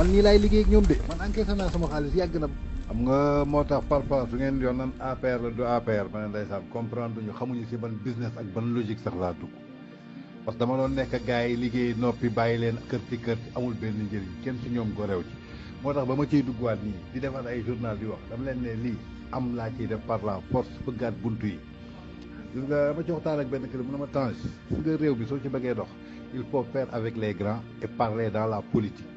man nii laay liggéey ak ñoom de man encaissé naa sama xaalis yàgg na. xam nga moo tax parfois su ngeen yoon nan APR la du APR ma ne ndeysaan comprendre ñu xamuñu si ban business ak ban logique sax laa dugg parce que dama doon nekk gars yi liggéey noppi bàyyi leen kër ci amul benn njëriñ kenn si ñoom go réew ci moo tax ba ma ciy duggaat nii di defar ay journal di wax dama leen ne lii am laa ciy def par la force bëggaat buntu yi gis nga dama ci waxtaan ak benn kër mu ne ma Tange gis nga réew bi soo ci bëggee dox il faut faire avec les grands et parler dans la politique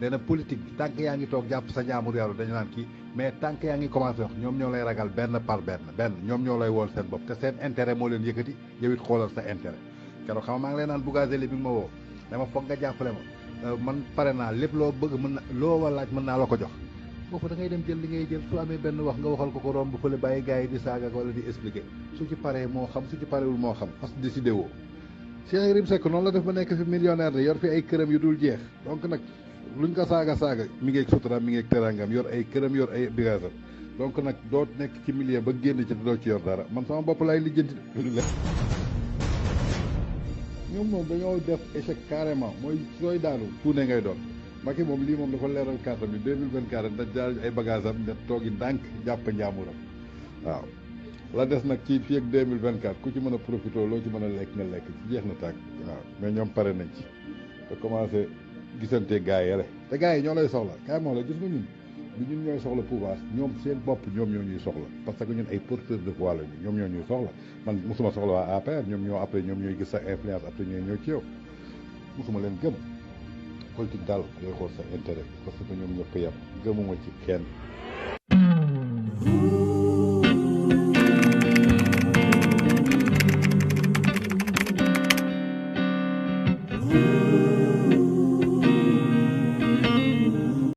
nee na politique bi tànk yaa ngi toog jàpp sa jaamur yàlla dañu naan kii mais tànk yaa ngi commencé wax ñoom ñoo lay ragal benn par benn ñoom ñoo lay wool seen bopp te seen intérêt moo leen yëkkati yow it xoolal sa intérêt keroog xam nga maa ngi lay naan Bougazelli bi nga ma woo dama foog nga jàppale ma man pare naa lépp loo bëgg mën na loo war laaj mën naa la ko jox foofu da ngay dem jël li ngay jël su amee benn wax nga waxal ko romb fële bàyyi gars yi di saaga wala di expliquer su ci paree moo xam su ci parewul moo xam parce que décidé woo Cheikh Yérim Seck noonu la def ba nekk fi millionnaire de yor fi ay këram yu dul jeex donc nag luñ ko saaga mi ngi ak sutura mi ngi ak terangam yor ay këram yor ay bagaasam donc nag doo nekk ci milieu ba génn ci doo ci yor dara man sama bopp laay lijjanti ñoom moom dañoo def échec carrément mooy sooy daanu tuune ngay doon Macky moom lii moom dafa leeral carte bi 2024 da jaar ay bagaasam da toogi ndànk jàpp njaamuram waaw la des nag ci fii ak 2024 ku ci mën a profité loo ci mën a lekk nga lekk ci jeex na tàkk waaw mais ñoom pare nañ ci te commencé gisante gars yi rek te gars yi ñoo lay soxla kaay moo la gis nga ñun bi ñun ñooy soxla pouvoir ñoom seen bopp ñoom ñoo ñuy soxla parce que ñun ay porteurs de voix lañu ñoom ñoo ñuy soxla man mosuma soxla waa APR ñoom ñoo après ñoom ñooy gis sa influence après ñooy ñëw ci yow mosuma leen gëm politique daal ngay xool sa intérêt parce que ñoom ñëpp yem gëmuma ci kenn. Ooh.